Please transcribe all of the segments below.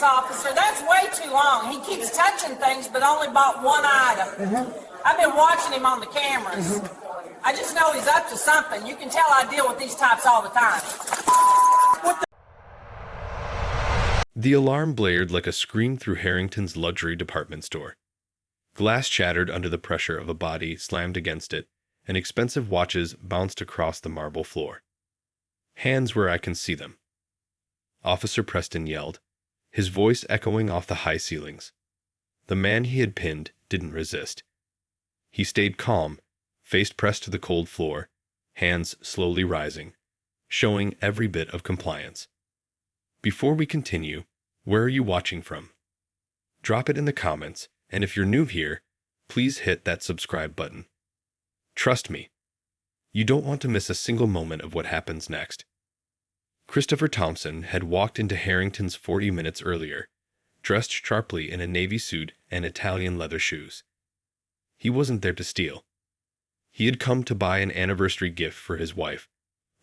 officer. That's way too long. He keeps touching things, but only bought one item. I've been watching him on the cameras. I just know he's up to something. You can tell I deal with these types all the time. The alarm blared like a scream through Harrington's luxury department store. Glass shattered under the pressure of a body slammed against it, and expensive watches bounced across the marble floor. "Hands where I can see them," Officer Preston yelled, his voice echoing off the high ceilings. The man he had pinned didn't resist. He stayed calm, face pressed to the cold floor, hands slowly rising, showing every bit of compliance. Before we continue, where are you watching from? Drop it in the comments, and if you're new here, please hit that subscribe button. Trust me, you don't want to miss a single moment of what happens next. Christopher Thompson had walked into Harrington's 40 minutes earlier, dressed sharply in a navy suit and Italian leather shoes. He wasn't there to steal. He had come to buy an anniversary gift for his wife,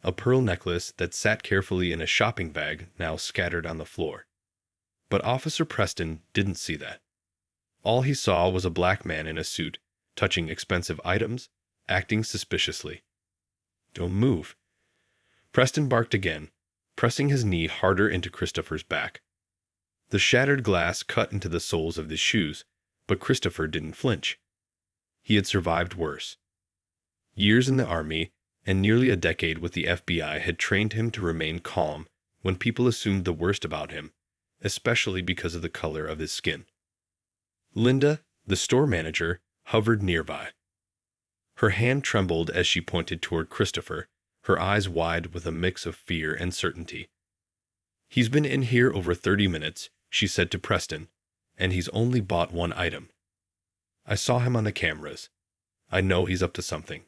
a pearl necklace that sat carefully in a shopping bag now scattered on the floor. But Officer Preston didn't see that. All he saw was a black man in a suit, touching expensive items, acting suspiciously. "Don't move." Preston barked again, pressing his knee harder into Christopher's back. The shattered glass cut into the soles of his shoes, but Christopher didn't flinch. He had survived worse. Years in the Army and nearly a decade with the FBI had trained him to remain calm when people assumed the worst about him, especially because of the color of his skin. Linda, the store manager, hovered nearby. Her hand trembled as she pointed toward Christopher, her eyes wide with a mix of fear and certainty. "He's been in here over 30 minutes, she said to Preston, "and he's only bought one item. I saw him on the cameras. I know he's up to something."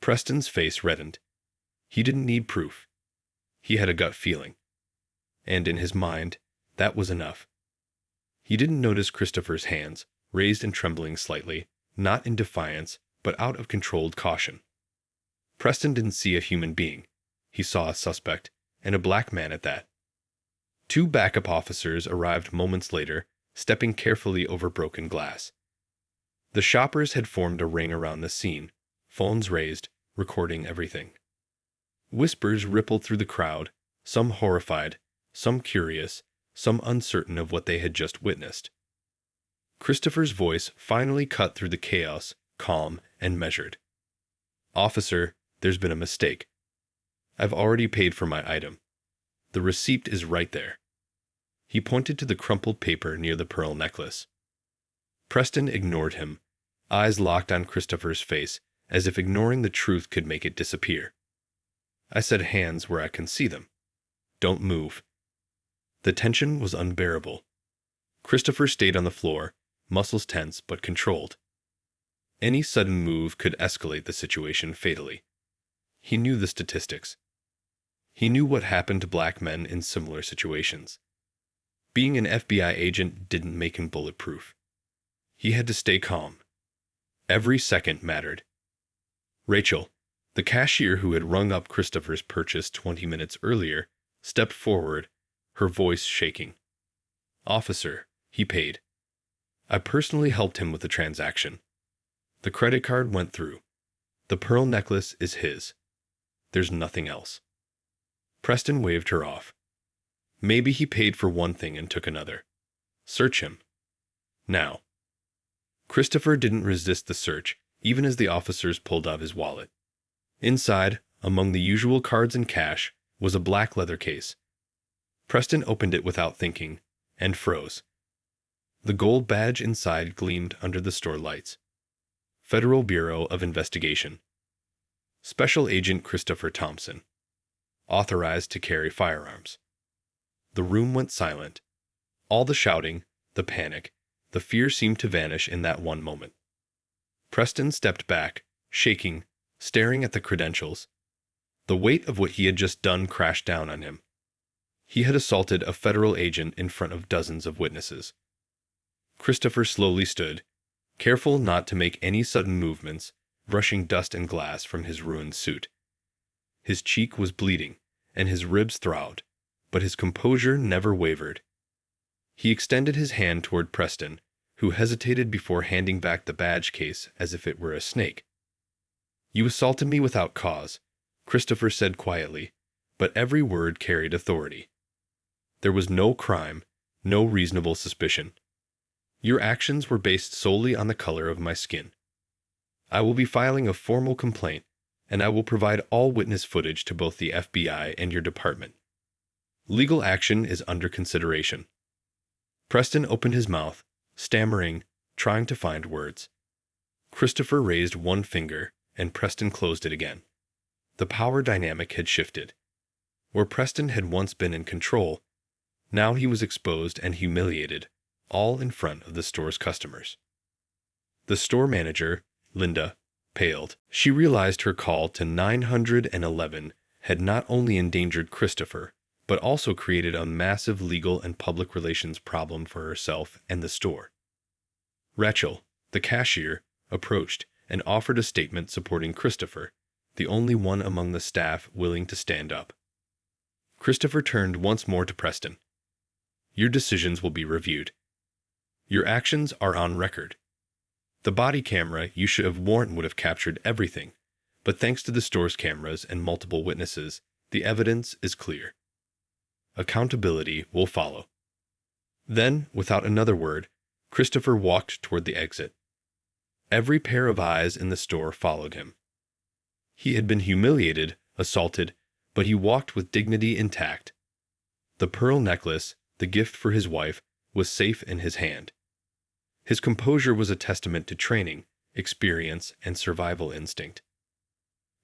Preston's face reddened. He didn't need proof. He had a gut feeling. And in his mind, that was enough. He didn't notice Christopher's hands, raised and trembling slightly, not in defiance, but out of controlled caution. Preston didn't see a human being. He saw a suspect, and a black man at that. Two backup officers arrived moments later, stepping carefully over broken glass. The shoppers had formed a ring around the scene, phones raised, recording everything. Whispers rippled through the crowd, some horrified, some curious, some uncertain of what they had just witnessed. Christopher's voice finally cut through the chaos, calm and measured. "Officer, there's been a mistake. I've already paid for my item. The receipt is right there." He pointed to the crumpled paper near the pearl necklace. Preston ignored him, eyes locked on Christopher's face, as if ignoring the truth could make it disappear. "I said hands where I can see them. Don't move." The tension was unbearable. Christopher stayed on the floor, muscles tense but controlled. Any sudden move could escalate the situation fatally. He knew the statistics. He knew what happened to black men in similar situations. Being an FBI agent didn't make him bulletproof. He had to stay calm. Every second mattered. Rachel, the cashier who had rung up Christopher's purchase 20 minutes earlier, stepped forward, her voice shaking. "Officer, he paid. I personally helped him with the transaction. The credit card went through. The pearl necklace is his. There's nothing else." Preston waved her off. Maybe he paid for one thing and took another. Search him. Now. Christopher didn't resist the search, even as the officers pulled out his wallet. Inside, among the usual cards and cash, was a black leather case. Preston opened it without thinking, and froze. The gold badge inside gleamed under the store lights. Federal Bureau of Investigation. Special Agent Christopher Thompson. Authorized to carry firearms. The room went silent. All the shouting, the panic, the fear seemed to vanish in that one moment. Preston stepped back, shaking, staring at the credentials. The weight of what he had just done crashed down on him. He had assaulted a federal agent in front of dozens of witnesses. Christopher slowly stood, careful not to make any sudden movements, brushing dust and glass from his ruined suit. His cheek was bleeding, and his ribs throbbed, but his composure never wavered. He extended his hand toward Preston, who hesitated before handing back the badge case as if it were a snake. "You assaulted me without cause," Christopher said quietly, but every word carried authority. "There was no crime, no reasonable suspicion. Your actions were based solely on the color of my skin. I will be filing a formal complaint, and I will provide all witness footage to both the FBI and your department. Legal action is under consideration." Preston opened his mouth, stammering, trying to find words. Christopher raised one finger, and Preston closed it again. The power dynamic had shifted. Where Preston had once been in control, now he was exposed and humiliated, all in front of the store's customers. The store manager, Linda, paled. She realized her call to 911 had not only endangered Christopher, but also created a massive legal and public relations problem for herself and the store. Rachel, the cashier, approached and offered a statement supporting Christopher, the only one among the staff willing to stand up. Christopher turned once more to Preston. "Your decisions will be reviewed. Your actions are on record. The body camera you should have worn would have captured everything, but thanks to the store's cameras and multiple witnesses, the evidence is clear. Accountability will follow." Then, without another word, Christopher walked toward the exit. Every pair of eyes in the store followed him. He had been humiliated, assaulted, but he walked with dignity intact. The pearl necklace, the gift for his wife, was safe in his hand. His composure was a testament to training, experience, and survival instinct.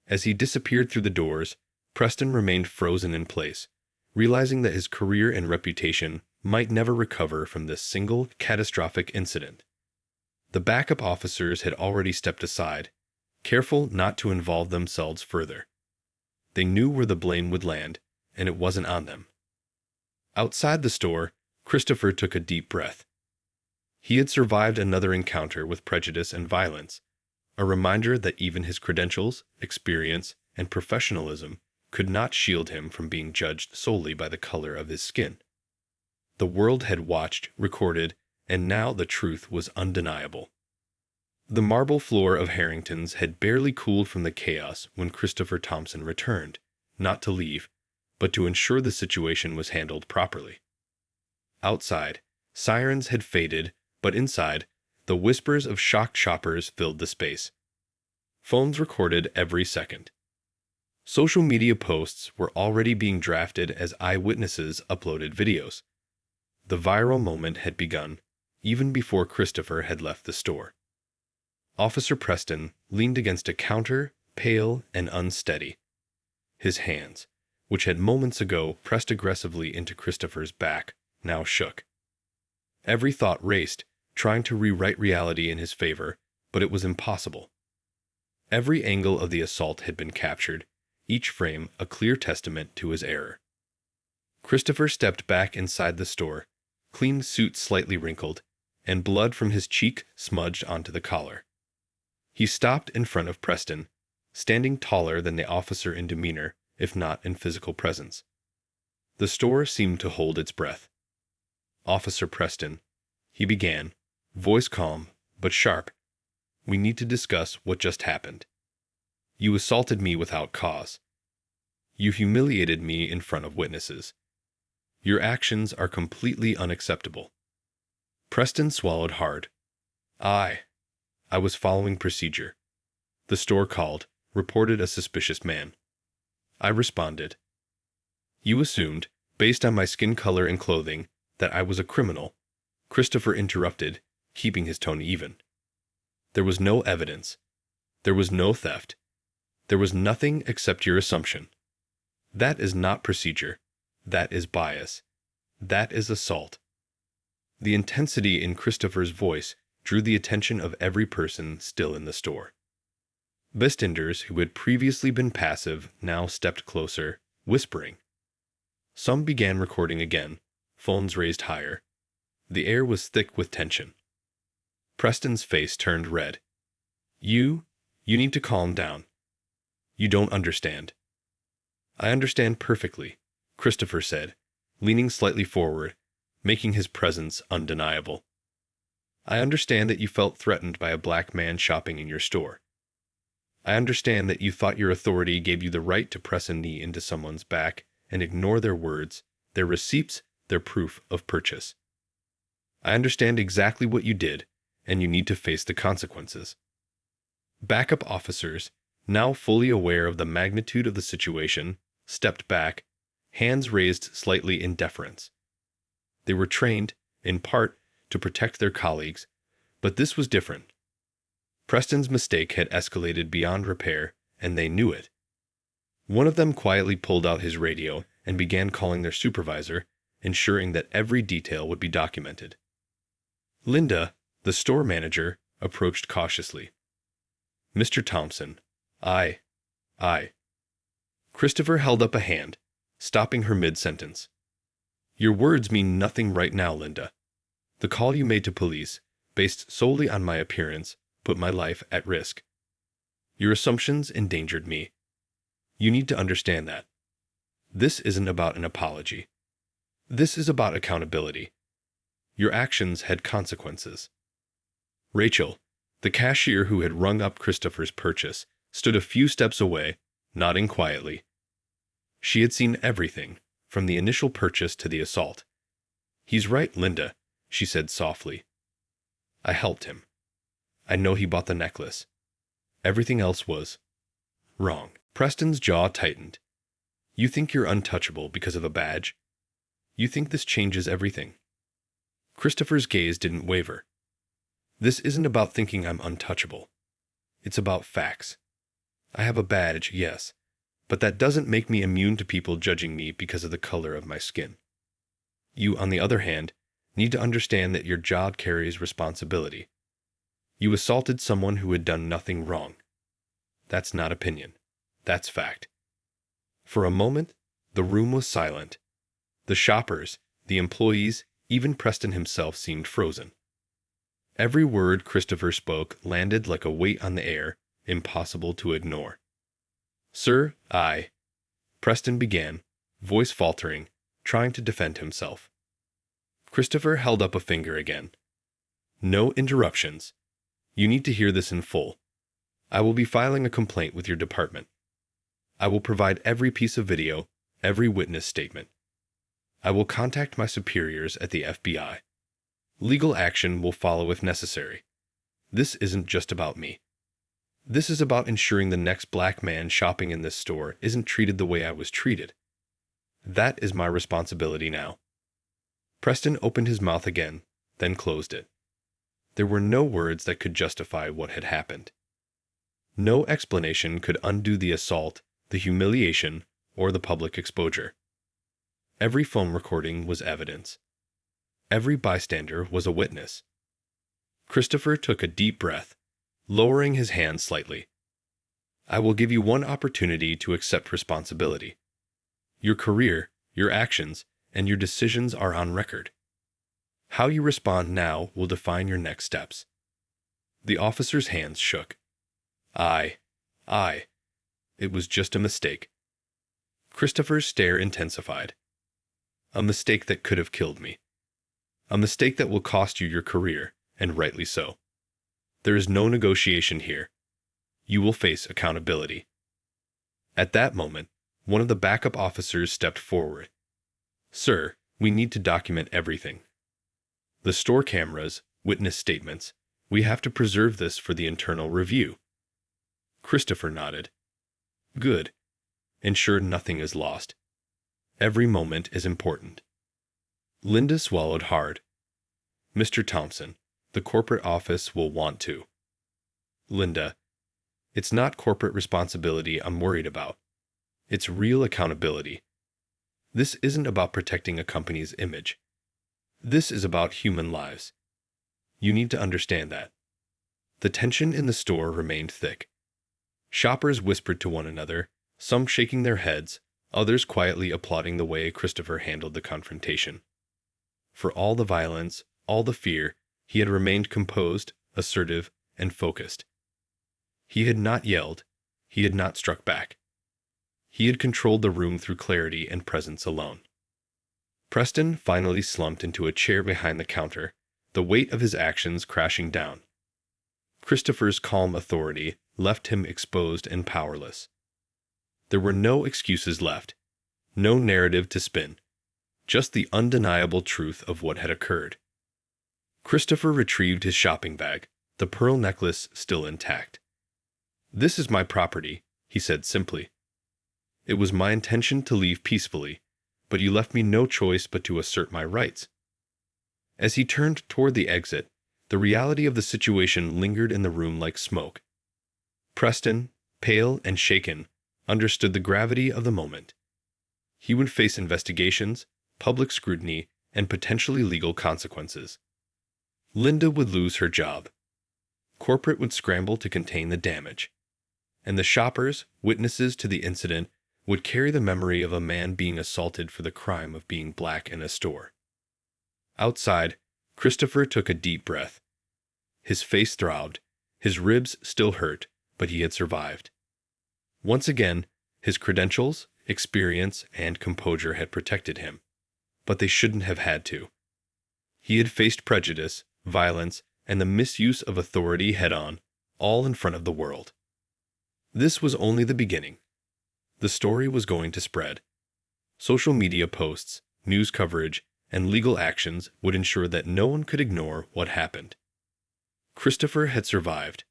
As he disappeared through the doors, Preston remained frozen in place, realizing that his career and reputation might never recover from this single catastrophic incident. The backup officers had already stepped aside, careful not to involve themselves further. They knew where the blame would land, and it wasn't on them. Outside the store, Christopher took a deep breath. He had survived another encounter with prejudice and violence, a reminder that even his credentials, experience, and professionalism could not shield him from being judged solely by the color of his skin. The world had watched, recorded, and now the truth was undeniable. The marble floor of Harrington's had barely cooled from the chaos when Christopher Thompson returned, not to leave, but to ensure the situation was handled properly. Outside, sirens had faded, but inside, the whispers of shocked shoppers filled the space. Phones recorded every second. Social media posts were already being drafted as eyewitnesses uploaded videos. The viral moment had begun, even before Christopher had left the store. Officer Preston leaned against a counter, pale and unsteady. His hands, which had moments ago pressed aggressively into Christopher's back, now shook. Every thought raced, trying to rewrite reality in his favor, but it was impossible. Every angle of the assault had been captured, each frame a clear testament to his error. Christopher stepped back inside the store, clean suit slightly wrinkled, and blood from his cheek smudged onto the collar. He stopped in front of Preston, standing taller than the officer in demeanor, if not in physical presence. The store seemed to hold its breath. "Officer Preston," he began, voice calm but sharp, "we need to discuss what just happened. You assaulted me without cause. You humiliated me in front of witnesses. Your actions are completely unacceptable." Preston swallowed hard. I was following procedure. The store called, reported a suspicious man. I responded. You assumed, based on my skin color and clothing, that I was a criminal, Christopher interrupted, keeping his tone even. There was no evidence. There was no theft. There was nothing except your assumption. That is not procedure. That is bias. That is assault. The intensity in Christopher's voice drew the attention of every person still in the store. Bystanders who had previously been passive now stepped closer, whispering. Some began recording again, phones raised higher. The air was thick with tension. Preston's face turned red. You need to calm down. You don't understand." "I understand perfectly," Christopher said, leaning slightly forward, making his presence undeniable. I understand that you felt threatened by a black man shopping in your store. I understand that you thought your authority gave you the right to press a knee into someone's back and ignore their words, their receipts, their proof of purchase. I understand exactly what you did, and you need to face the consequences. Backup officers, now fully aware of the magnitude of the situation, stepped back, hands raised slightly in deference. They were trained, in part, to protect their colleagues, but this was different. Preston's mistake had escalated beyond repair, and they knew it. One of them quietly pulled out his radio and began calling their supervisor, ensuring that every detail would be documented. Linda, the store manager, approached cautiously. "Mr. Thompson, I. Christopher held up a hand, stopping her mid-sentence. "Your words mean nothing right now, Linda. The call you made to police, based solely on my appearance, put my life at risk. Your assumptions endangered me. You need to understand that. This isn't about an apology. This is about accountability. Your actions had consequences." Rachel, the cashier who had rung up Christopher's purchase, stood a few steps away, nodding quietly. She had seen everything, from the initial purchase to the assault. "He's right, Linda," she said softly. "I helped him. I know he bought the necklace. Everything else was wrong." Preston's jaw tightened. "You think you're untouchable because of a badge? You think this changes everything?" Christopher's gaze didn't waver. "This isn't about thinking I'm untouchable. It's about facts. I have a badge, yes, but that doesn't make me immune to people judging me because of the color of my skin. You, on the other hand, need to understand that your job carries responsibility. You assaulted someone who had done nothing wrong. That's not opinion. That's fact." For a moment, the room was silent. The shoppers, the employees, even Preston himself seemed frozen. Every word Christopher spoke landed like a weight on the air, impossible to ignore. "Sir, Preston began, voice faltering, trying to defend himself. Christopher held up a finger again. "No interruptions. You need to hear this in full. I will be filing a complaint with your department. I will provide every piece of video, every witness statement. I will contact my superiors at the FBI. Legal action will follow if necessary. This isn't just about me. This is about ensuring the next black man shopping in this store isn't treated the way I was treated. That is my responsibility now." Preston opened his mouth again, then closed it. There were no words that could justify what had happened. No explanation could undo the assault, the humiliation, or the public exposure. Every phone recording was evidence. Every bystander was a witness. Christopher took a deep breath, lowering his hand slightly. "I will give you one opportunity to accept responsibility. Your career, your actions, and your decisions are on record. How you respond now will define your next steps." The officer's hands shook. I. It was just a mistake." Christopher's stare intensified. "A mistake that could have killed me. A mistake that will cost you your career, and rightly so. There is no negotiation here. You will face accountability." At that moment, one of the backup officers stepped forward. "Sir, we need to document everything. The store cameras, witness statements, we have to preserve this for the internal review." Christopher nodded. "Good. Ensure nothing is lost. Every moment is important." Linda swallowed hard. "Mr. Thompson, the corporate office will want to." "Linda, it's not corporate responsibility I'm worried about. It's real accountability. This isn't about protecting a company's image. This is about human lives. You need to understand that." The tension in the store remained thick. Shoppers whispered to one another, some shaking their heads, others quietly applauding the way Christopher handled the confrontation. For all the violence, all the fear, he had remained composed, assertive, and focused. He had not yelled. He had not struck back. He had controlled the room through clarity and presence alone. Preston finally slumped into a chair behind the counter, the weight of his actions crashing down. Christopher's calm authority left him exposed and powerless. There were no excuses left, no narrative to spin, just the undeniable truth of what had occurred. Christopher retrieved his shopping bag, the pearl necklace still intact. "This is my property," he said simply. "It was my intention to leave peacefully, but you left me no choice but to assert my rights." As he turned toward the exit, the reality of the situation lingered in the room like smoke. Preston, pale and shaken, understood the gravity of the moment. He would face investigations, public scrutiny, and potentially legal consequences. Linda would lose her job. Corporate would scramble to contain the damage. And the shoppers, witnesses to the incident, would carry the memory of a man being assaulted for the crime of being black in a store. Outside, Christopher took a deep breath. His face throbbed, his ribs still hurt, but he had survived. Once again, his credentials, experience, and composure had protected him, but they shouldn't have had to. He had faced prejudice, violence, and the misuse of authority head-on, all in front of the world. This was only the beginning. The story was going to spread. Social media posts, news coverage, and legal actions would ensure that no one could ignore what happened. Christopher had survived,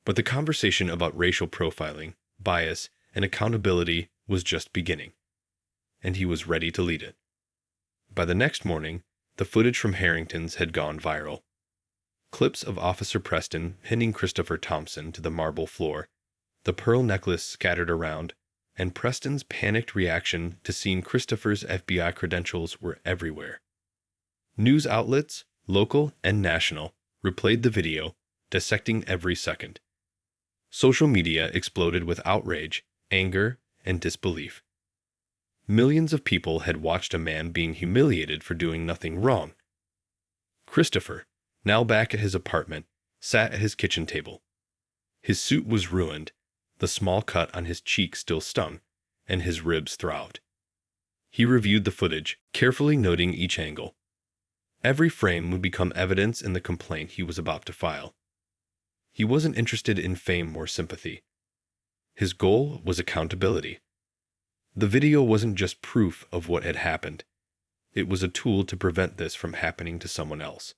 but the conversation about racial profiling, bias, and accountability was just beginning, and he was ready to lead it. By the next morning, the footage from Harrington's had gone viral. Clips of Officer Preston pinning Christopher Thompson to the marble floor, the pearl necklace scattered around, and Preston's panicked reaction to seeing Christopher's FBI credentials were everywhere. News outlets, local and national, replayed the video, dissecting every second. Social media exploded with outrage, anger, and disbelief. Millions of people had watched a man being humiliated for doing nothing wrong. Christopher, now back at his apartment, sat at his kitchen table. His suit was ruined, the small cut on his cheek still stung, and his ribs throbbed. He reviewed the footage, carefully noting each angle. Every frame would become evidence in the complaint he was about to file. He wasn't interested in fame or sympathy. His goal was accountability. The video wasn't just proof of what had happened. It was a tool to prevent this from happening to someone else.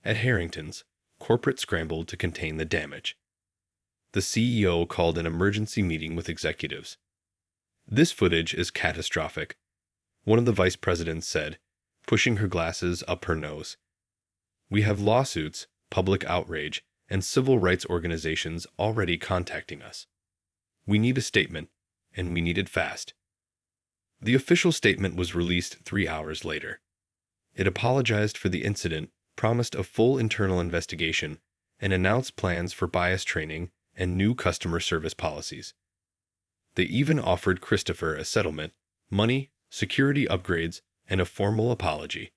At Harrington's, corporate scrambled to contain the damage. The CEO called an emergency meeting with executives. "This footage is catastrophic," one of the vice presidents said, pushing her glasses up her nose. "We have lawsuits, public outrage, and civil rights organizations already contacting us. We need a statement, and we need it fast." The official statement was released 3 hours later. It apologized for the incident, promised a full internal investigation, and announced plans for bias training and new customer service policies. They even offered Christopher a settlement, money, security upgrades, and a formal apology.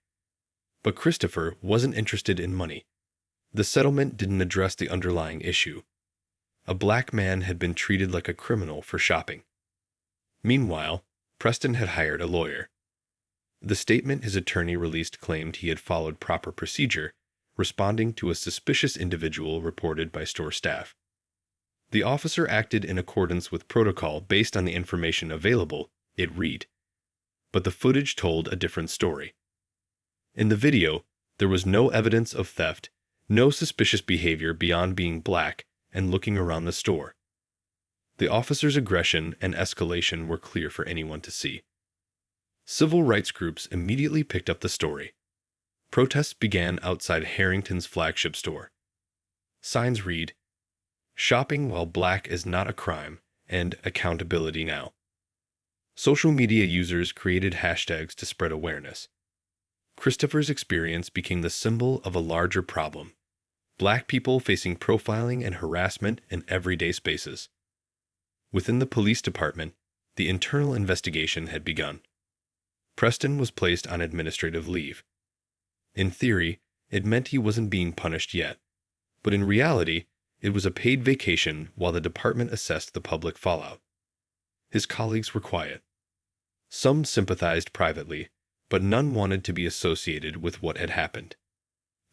But Christopher wasn't interested in money. The settlement didn't address the underlying issue. A black man had been treated like a criminal for shopping. Meanwhile, Preston had hired a lawyer. The statement his attorney released claimed he had followed proper procedure, responding to a suspicious individual reported by store staff. The officer acted in accordance with protocol based on the information available, it read. But the footage told a different story. In the video, there was no evidence of theft, no suspicious behavior beyond being black and looking around the store. The officer's aggression and escalation were clear for anyone to see. Civil rights groups immediately picked up the story. Protests began outside Harrington's flagship store. Signs read, "Shopping while black is not a crime," and "Accountability now." Social media users created hashtags to spread awareness. Christopher's experience became the symbol of a larger problem: black people facing profiling and harassment in everyday spaces. Within the police department, the internal investigation had begun. Preston was placed on administrative leave. In theory, it meant he wasn't being punished yet, but in reality, it was a paid vacation while the department assessed the public fallout. His colleagues were quiet. Some sympathized privately, but none wanted to be associated with what had happened.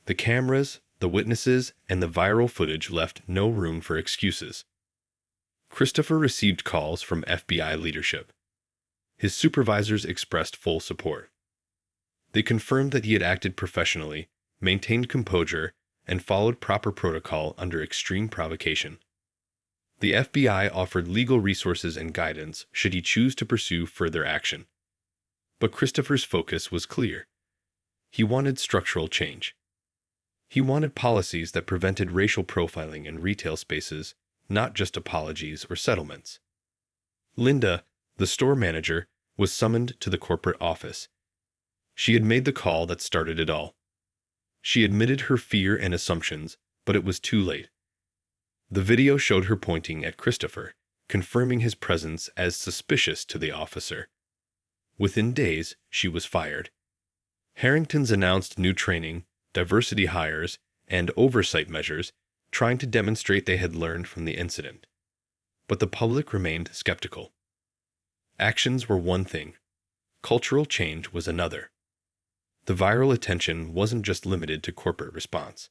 The cameras, the witnesses, and the viral footage left no room for excuses. Christopher received calls from FBI leadership. His supervisors expressed full support. They confirmed that he had acted professionally, maintained composure, and followed proper protocol under extreme provocation. The FBI offered legal resources and guidance should he choose to pursue further action. But Christopher's focus was clear. He wanted structural change. He wanted policies that prevented racial profiling in retail spaces, not just apologies or settlements. Linda, the store manager, was summoned to the corporate office. She had made the call that started it all. She admitted her fear and assumptions, but it was too late. The video showed her pointing at Christopher, confirming his presence as suspicious to the officer. Within days, she was fired. Harrington's announced new training, diversity hires, and oversight measures, trying to demonstrate they had learned from the incident. But the public remained skeptical. Actions were one thing. Cultural change was another. The viral attention wasn't just limited to corporate response.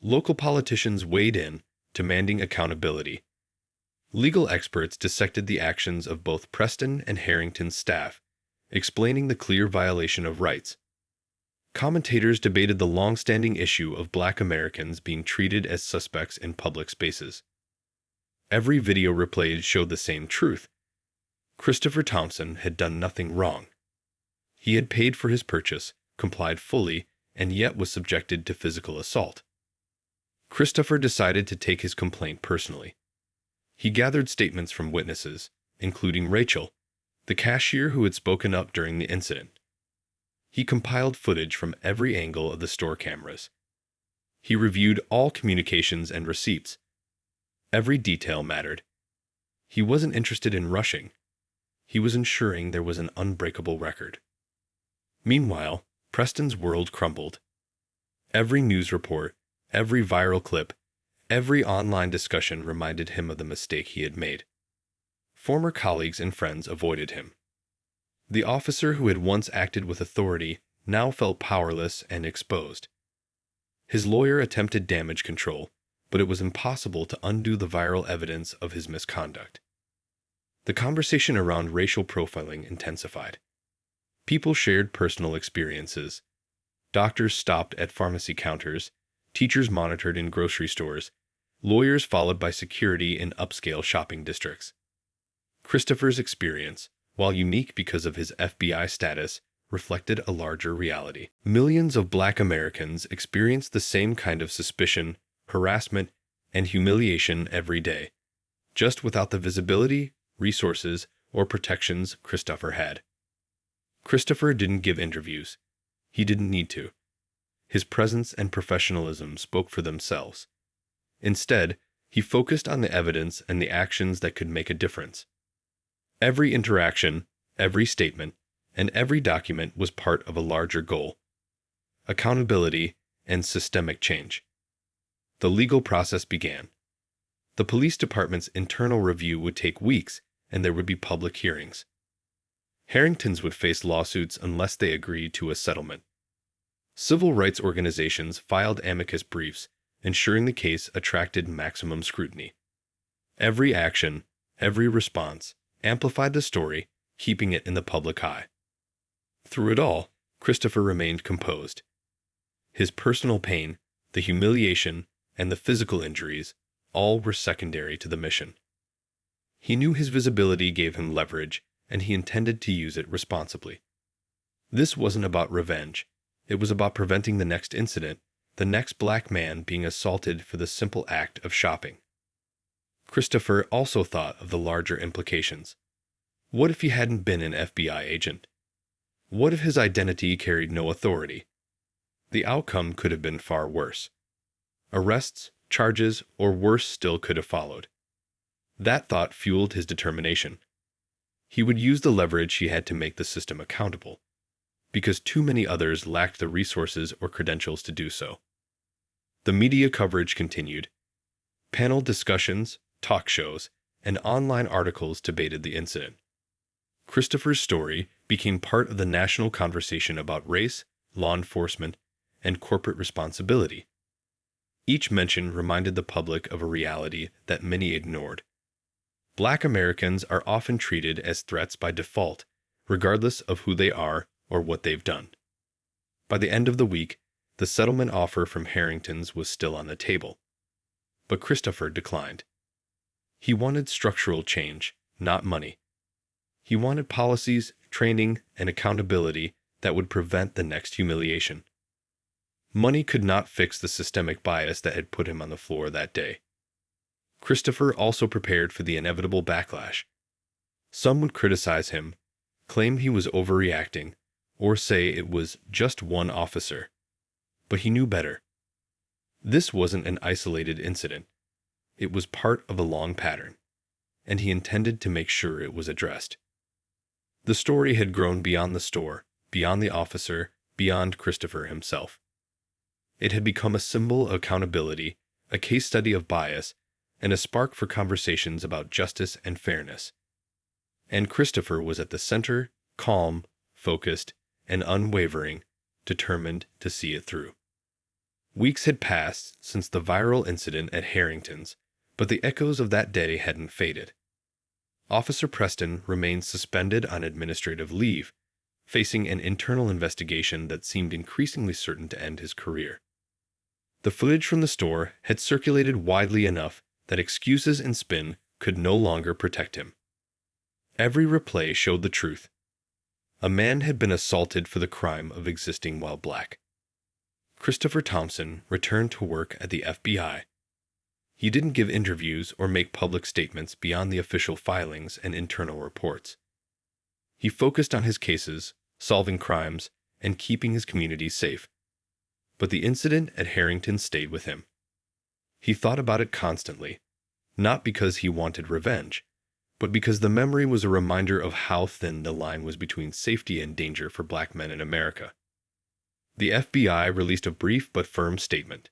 Local politicians weighed in, demanding accountability. Legal experts dissected the actions of both Preston and Harrington's staff, explaining the clear violation of rights. Commentators debated the long-standing issue of Black Americans being treated as suspects in public spaces. Every video replayed showed the same truth. Christopher Thompson had done nothing wrong. He had paid for his purchase, complied fully, and yet was subjected to physical assault. Christopher decided to take his complaint personally. He gathered statements from witnesses, including Rachel, the cashier who had spoken up during the incident. He compiled footage from every angle of the store cameras. He reviewed all communications and receipts. Every detail mattered. He wasn't interested in rushing. He was ensuring there was an unbreakable record. Meanwhile, Preston's world crumbled. Every news report, every viral clip, every online discussion reminded him of the mistake he had made. Former colleagues and friends avoided him. The officer who had once acted with authority now felt powerless and exposed. His lawyer attempted damage control, but it was impossible to undo the viral evidence of his misconduct. The conversation around racial profiling intensified. People shared personal experiences. Doctors stopped at pharmacy counters, teachers monitored in grocery stores, lawyers followed by security in upscale shopping districts. Christopher's experience, while unique because of his FBI status, reflected a larger reality. Millions of Black Americans experienced the same kind of suspicion, harassment, and humiliation every day, just without the visibility, resources, or protections Christopher had. Christopher didn't give interviews. He didn't need to. His presence and professionalism spoke for themselves. Instead, he focused on the evidence and the actions that could make a difference. Every interaction, every statement, and every document was part of a larger goal: accountability and systemic change. The legal process began. The police department's internal review would take weeks, and there would be public hearings. Harringtons would face lawsuits unless they agreed to a settlement. Civil rights organizations filed amicus briefs, ensuring the case attracted maximum scrutiny. Every action, every response, amplified the story, keeping it in the public eye. Through it all, Christopher remained composed. His personal pain, the humiliation, and the physical injuries all were secondary to the mission. He knew his visibility gave him leverage, and he intended to use it responsibly. This wasn't about revenge. It was about preventing the next incident, the next Black man being assaulted for the simple act of shopping. Christopher also thought of the larger implications. What if he hadn't been an FBI agent? What if his identity carried no authority? The outcome could have been far worse. Arrests, charges, or worse still could have followed. That thought fueled his determination. He would use the leverage he had to make the system accountable, because too many others lacked the resources or credentials to do so. The media coverage continued. Panel discussions, talk shows, and online articles debated the incident. Christopher's story, became part of the national conversation about race, law enforcement, and corporate responsibility. Each mention reminded the public of a reality that many ignored. Black Americans are often treated as threats by default, regardless of who they are or what they've done. By the end of the week, the settlement offer from Harrington's was still on the table. But Christopher declined. He wanted structural change, not money. He wanted policies, training, and accountability that would prevent the next humiliation. Money could not fix the systemic bias that had put him on the floor that day. Christopher also prepared for the inevitable backlash. Some would criticize him, claim he was overreacting, or say it was just one officer. But he knew better. This wasn't an isolated incident. It was part of a long pattern, and he intended to make sure it was addressed. The story had grown beyond the store, beyond the officer, beyond Christopher himself. It had become a symbol of accountability, a case study of bias, and a spark for conversations about justice and fairness. And Christopher was at the center, calm, focused, and unwavering, determined to see it through. Weeks had passed since the viral incident at Harrington's, but the echoes of that day hadn't faded. Officer Preston remained suspended on administrative leave, facing an internal investigation that seemed increasingly certain to end his career. The footage from the store had circulated widely enough that excuses and spin could no longer protect him. Every replay showed the truth. A man had been assaulted for the crime of existing while black. Christopher Thompson returned to work at the FBI. He didn't give interviews or make public statements beyond the official filings and internal reports. He focused on his cases, solving crimes, and keeping his community safe. But the incident at Harrington stayed with him. He thought about it constantly, not because he wanted revenge, but because the memory was a reminder of how thin the line was between safety and danger for black men in America. The FBI released a brief but firm statement.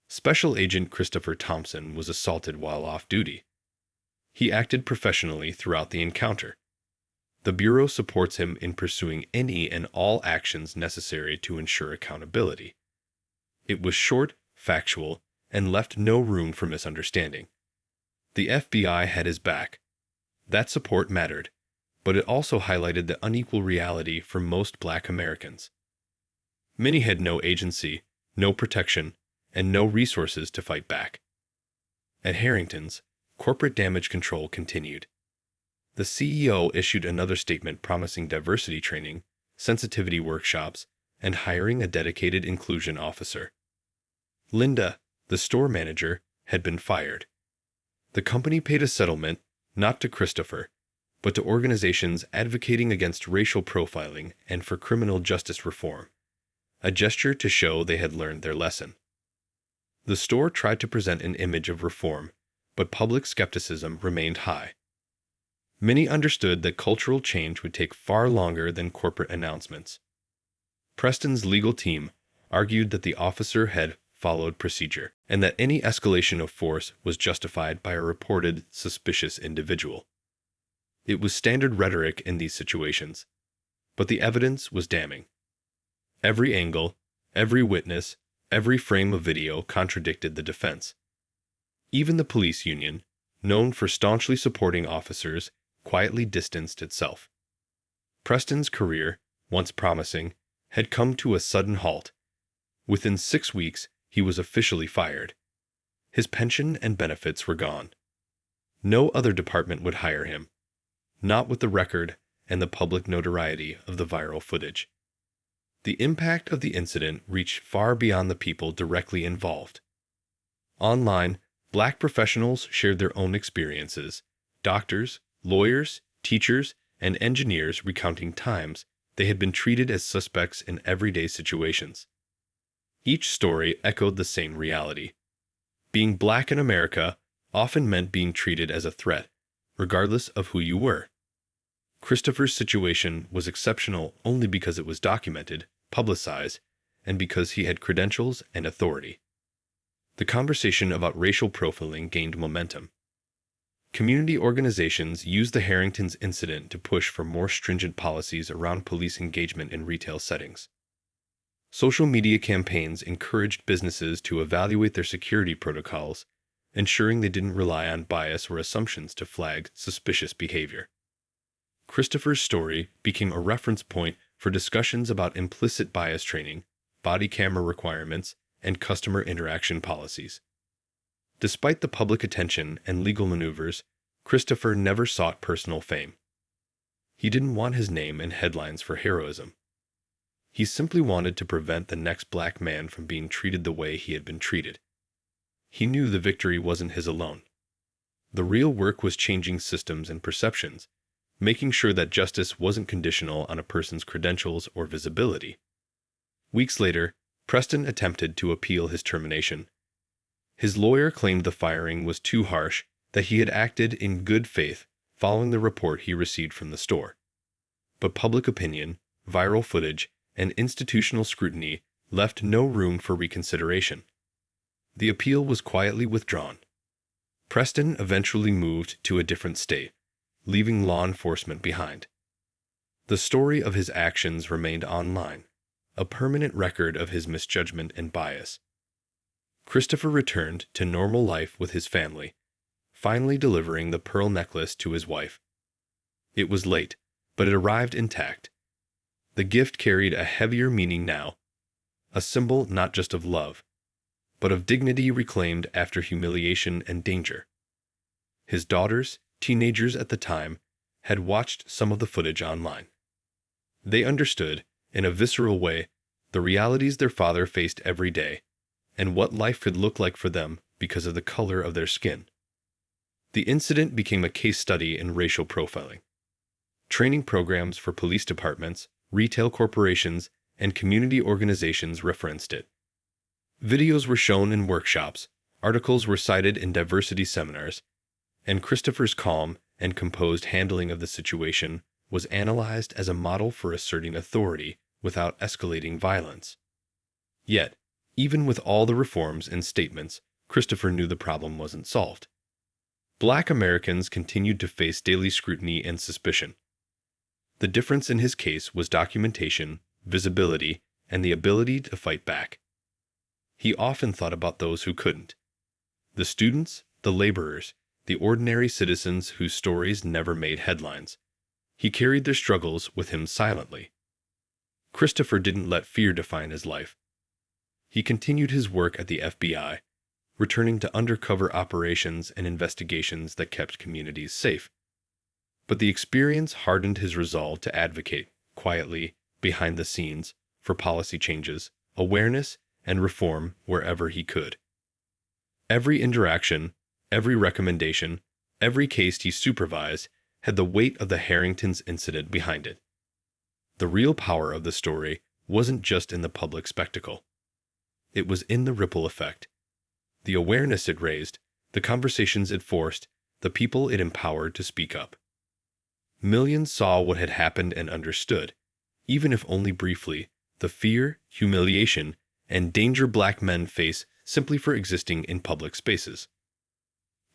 Special Agent Christopher Thompson was assaulted while off duty. He acted professionally throughout the encounter. The Bureau supports him in pursuing any and all actions necessary to ensure accountability. It was short, factual, and left no room for misunderstanding. The FBI had his back. That support mattered, but it also highlighted the unequal reality for most black Americans. Many had no agency, no protection, and no resources to fight back. At Harrington's, corporate damage control continued. The CEO issued another statement promising diversity training, sensitivity workshops, and hiring a dedicated inclusion officer. Linda, the store manager, had been fired. The company paid a settlement, not to Christopher, but to organizations advocating against racial profiling and for criminal justice reform, a gesture to show they had learned their lesson. The store tried to present an image of reform, but public skepticism remained high. Many understood that cultural change would take far longer than corporate announcements. Preston's legal team argued that the officer had followed procedure, and that any escalation of force was justified by a reported suspicious individual. It was standard rhetoric in these situations, but the evidence was damning. Every angle, every witness, every frame of video contradicted the defense. Even the police union, known for staunchly supporting officers, quietly distanced itself. Preston's career, once promising, had come to a sudden halt. Within 6 weeks, he was officially fired. His pension and benefits were gone. No other department would hire him, not with the record and the public notoriety of the viral footage. The impact of the incident reached far beyond the people directly involved. Online, black professionals shared their own experiences, doctors, lawyers, teachers, and engineers recounting times they had been treated as suspects in everyday situations. Each story echoed the same reality. Being black in America often meant being treated as a threat, regardless of who you were. Christopher's situation was exceptional only because it was documented, publicized, and because he had credentials and authority. The conversation about racial profiling gained momentum. Community organizations used the Harrington's incident to push for more stringent policies around police engagement in retail settings. Social media campaigns encouraged businesses to evaluate their security protocols, ensuring they didn't rely on bias or assumptions to flag suspicious behavior. Christopher's story became a reference point for discussions about implicit bias training, body camera requirements, and customer interaction policies. Despite the public attention and legal maneuvers, Christopher never sought personal fame. He didn't want his name in headlines for heroism. He simply wanted to prevent the next black man from being treated the way he had been treated. He knew the victory wasn't his alone. The real work was changing systems and perceptions, making sure that justice wasn't conditional on a person's credentials or visibility. Weeks later, Preston attempted to appeal his termination. His lawyer claimed the firing was too harsh, that he had acted in good faith following the report he received from the store. But public opinion, viral footage, and institutional scrutiny left no room for reconsideration. The appeal was quietly withdrawn. Preston eventually moved to a different state, leaving law enforcement behind. The story of his actions remained online, a permanent record of his misjudgment and bias. Christopher returned to normal life with his family, finally delivering the pearl necklace to his wife. It was late, but it arrived intact. The gift carried a heavier meaning now, a symbol not just of love, but of dignity reclaimed after humiliation and danger. His daughters, teenagers at the time, had watched some of the footage online. They understood, in a visceral way, the realities their father faced every day, and what life could look like for them because of the color of their skin. The incident became a case study in racial profiling. Training programs for police departments, retail corporations, and community organizations referenced it. Videos were shown in workshops, articles were cited in diversity seminars, and Christopher's calm and composed handling of the situation was analyzed as a model for asserting authority without escalating violence. Yet, even with all the reforms and statements, Christopher knew the problem wasn't solved. Black Americans continued to face daily scrutiny and suspicion. The difference in his case was documentation, visibility, and the ability to fight back. He often thought about those who couldn't. The students, the laborers, the ordinary citizens whose stories never made headlines. He carried their struggles with him silently. Christopher didn't let fear define his life. He continued his work at the FBI, returning to undercover operations and investigations that kept communities safe. But the experience hardened his resolve to advocate, quietly, behind the scenes, for policy changes, awareness, and reform wherever he could. Every interaction, every recommendation, every case he supervised had the weight of the Harrington's incident behind it. The real power of the story wasn't just in the public spectacle. It was in the ripple effect. The awareness it raised, the conversations it forced, the people it empowered to speak up. Millions saw what had happened and understood, even if only briefly, the fear, humiliation, and danger black men face simply for existing in public spaces.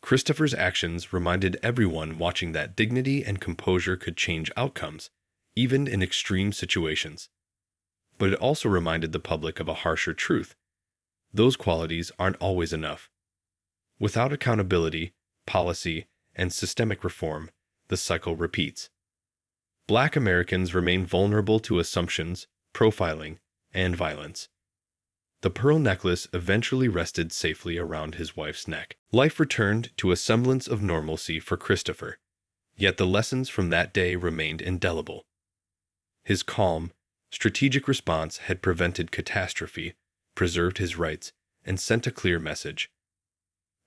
Christopher's actions reminded everyone watching that dignity and composure could change outcomes, even in extreme situations. But it also reminded the public of a harsher truth. Those qualities aren't always enough. Without accountability, policy, and systemic reform, the cycle repeats. Black Americans remain vulnerable to assumptions, profiling, and violence. The pearl necklace eventually rested safely around his wife's neck. Life returned to a semblance of normalcy for Christopher, yet the lessons from that day remained indelible. His calm, strategic response had prevented catastrophe, preserved his rights, and sent a clear message.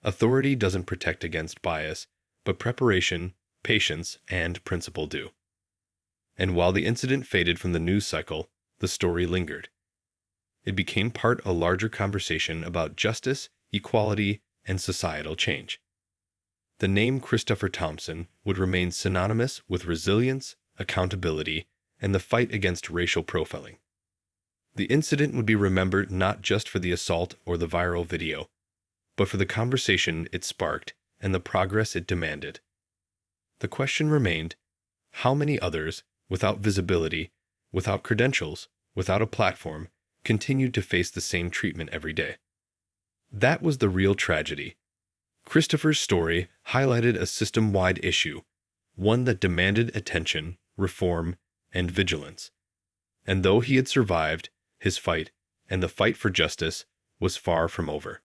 Authority doesn't protect against bias, but preparation, patience, and principle do. And while the incident faded from the news cycle, the story lingered. It became part of a larger conversation about justice, equality, and societal change. The name Christopher Thompson would remain synonymous with resilience, accountability, and the fight against racial profiling. The incident would be remembered not just for the assault or the viral video, but for the conversation it sparked and the progress it demanded. The question remained, how many others, without visibility, without credentials, without a platform, continued to face the same treatment every day? That was the real tragedy. Christopher's story highlighted a system-wide issue, one that demanded attention, reform, and vigilance. And though he had survived, his fight, and the fight for justice, was far from over.